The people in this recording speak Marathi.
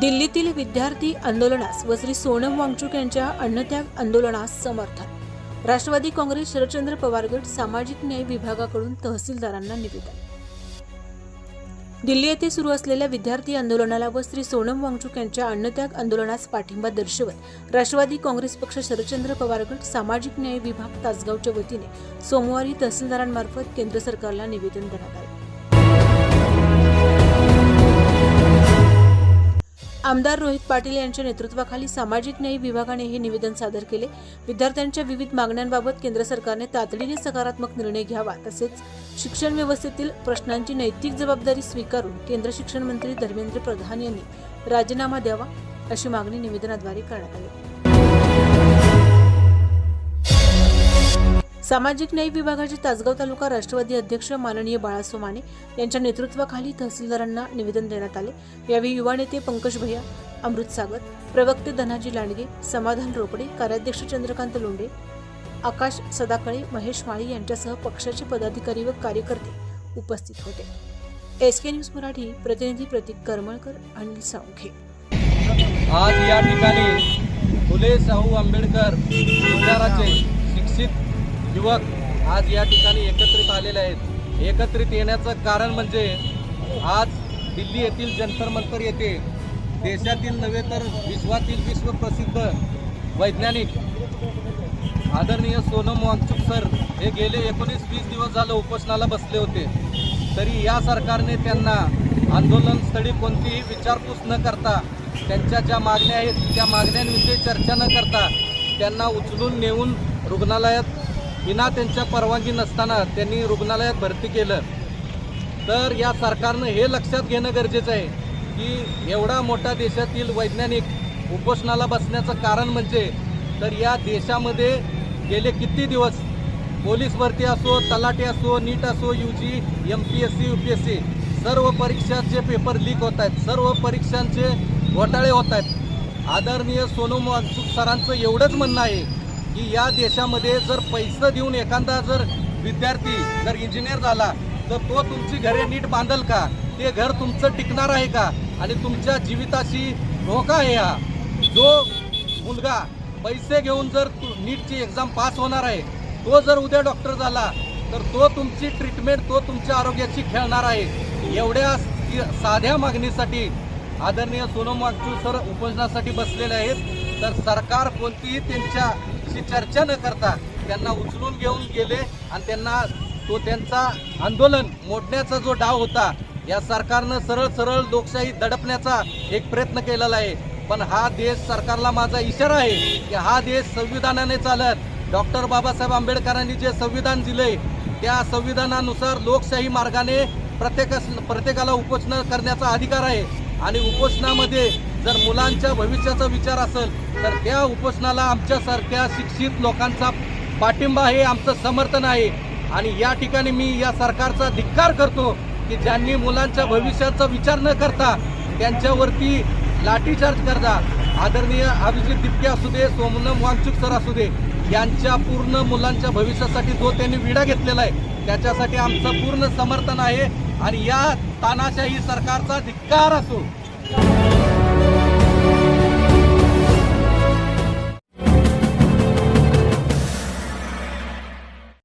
दिल्लीतील विद्यार्थी आंदोलनास व श्री सोनम वांगचुक यांच्या अन्नत्याग आंदोलनास समर्थन. राष्ट्रवादी काँग्रेस शरदचंद्र पवार गट सामाजिक न्याय विभागाकडून तहसीलदारांना निवेदन. दिल्ली येथे सुरू असलेल्या विद्यार्थी आंदोलनाला व श्री सोनम वांगचुक यांच्या अन्नत्याग आंदोलनास पाठिंबा दर्शवत राष्ट्रवादी काँग्रेस पक्ष शरदचंद्र पवार गट सामाजिक न्याय विभाग तासगावच्या वतीने सोमवारी तहसीलदारांमार्फत केंद्र सरकारला निवेदन देण्यात आले. आमदार रोहित पाटील यांच्या नेतृत्वाखाली सामाजिक न्याय विभागाने हे निवेदन सादर केले. विद्यार्थ्यांच्या विविध मागण्यांबाबत केंद्र सरकारने तातडीने सकारात्मक निर्णय घ्यावा, तसेच शिक्षण व्यवस्थेतील प्रश्नांची नैतिक जबाबदारी स्वीकारून केंद्र शिक्षण मंत्री धर्मेंद्र प्रधान यांनी राजीनामा द्यावा, अशी मागणी निवेदनाद्वारे करण्यात आली. सामाजिक न्याय विभागाचे तासगाव तालुका राष्ट्रवादी अध्यक्ष माननीय बाळासाहेब माने यांच्या नेतृत्वाखाली तहसीलदारांना निवेदन देण्यात आले. यावेळी युवा नेते पंकज भैया, अमृत सागर, प्रवक्ते धनाजी लांडगे, समाधान रोकडे, कार्याध्यक्ष चंद्रकांत लोंढे, आकाश सदाकळे, महेश माळी यांच्यासह पक्षाचे पदाधिकारी व कार्यकर्ते उपस्थित होते. SK न्यूज मराठी प्रतिनिधी प्रतीक करमळकर, अनिल साळुंखे. आज या ठिकाणी फुले शाहू आंबेडकर विचाराचे शिक्षित युवक आज या ठिकाणी एकत्रित आलेले आहेत. एकत्रित येण्याचं कारण म्हणजे आज दिल्ली येथील जंतर मंतर येथे देशातील नव्हे तर विश्वातील विश्वप्रसिद्ध वैज्ञानिक आदरणीय सोनम वांगचुक सर हे गेले 19-20 दिवस झालं उपोषणाला बसले होते. तरी या सरकारने त्यांना आंदोलनस्थळी कोणतीही विचारपूस न करता त्यांच्या ज्या मागण्या आहेत त्या मागण्यांविषयी चर्चा न करता त्यांना उचलून नेऊन रुग्णालयात बिना त्यांच्या परवानगी नसताना त्यांनी रुग्णालयात भरती केलं. तर या सरकारनं हे लक्षात घेणं गरजेचं आहे की एवढा मोठा देशातील वैज्ञानिक उपोषणाला बसण्याचं कारण म्हणजे तर या देशामध्ये गेले किती दिवस पोलीस भरती असो, तलाठी असो, नीट असो, UG, MPSC, UPSC सर्व परीक्षांचे पेपर लीक होत आहेत, सर्व परीक्षांचे घोटाळे होत आहेत. आदरणीय सोनम वांगचुक सरांचं एवढंच म्हणणं आहे की या देशामध्ये जर पैसे देऊन एखादा जर विद्यार्थी जर इंजिनियर झाला तर तो तुमची घरे नीट बांधल का? ते घर तुमचं टिकणार आहे का? आणि तुमच्या जीविताशी धोका आहे हा. जो मुलगा पैसे घेऊन जर नीटची एक्झाम पास होणार आहे तो जर उद्या डॉक्टर झाला तर तो तुमची ट्रीटमेंट, तो तुमच्या आरोग्याची खेळणार आहे. एवढ्या साध्या मागणीसाठी आदरणीय सोनम वांगचुक सर उपोषणासाठी बसलेले आहेत. तर सरकार कोणतीही त्यांच्याशी चर्चा न करता त्यांना उचलून घेऊन गेले आणि त्यांचा आंदोलन मोडण्याचा जो डाव होता या सरकारनं सरळ सरळ लोकशाही दडपण्याचा एक प्रयत्न केलेला आहे. पण हा देश, सरकारला माझा इशारा आहे की हा देश संविधानाने चालत. डॉक्टर बाबासाहेब आंबेडकरांनी जे संविधान दिले त्या संविधानानुसार लोकशाही मार्गाने प्रत्येकाला उपोषण करण्याचा अधिकार आहे. आणि उपोषणामध्ये जर मुलांच्या भविष्याचा विचार असेल तर त्या उपोषणाला आमच्यासारख्या शिक्षित लोकांचा पाठिंबा आहे, आमचं समर्थन आहे. आणि या ठिकाणी मी या सरकारचा धिक्कार करतो की ज्यांनी मुलांच्या भविष्याचा विचार न करता त्यांच्यावरती लाठीचार्ज करता, आदरणीय अभिजित दिपके असू दे, सोनम वांगचुक सर असू दे, यांच्या पूर्ण मुलांच्या भविष्यासाठी जो त्यांनी विडा घेतलेला आहे त्याच्यासाठी आमचं पूर्ण समर्थन आहे. आणि या तानाशाही सरकारचा धिक्कार असो.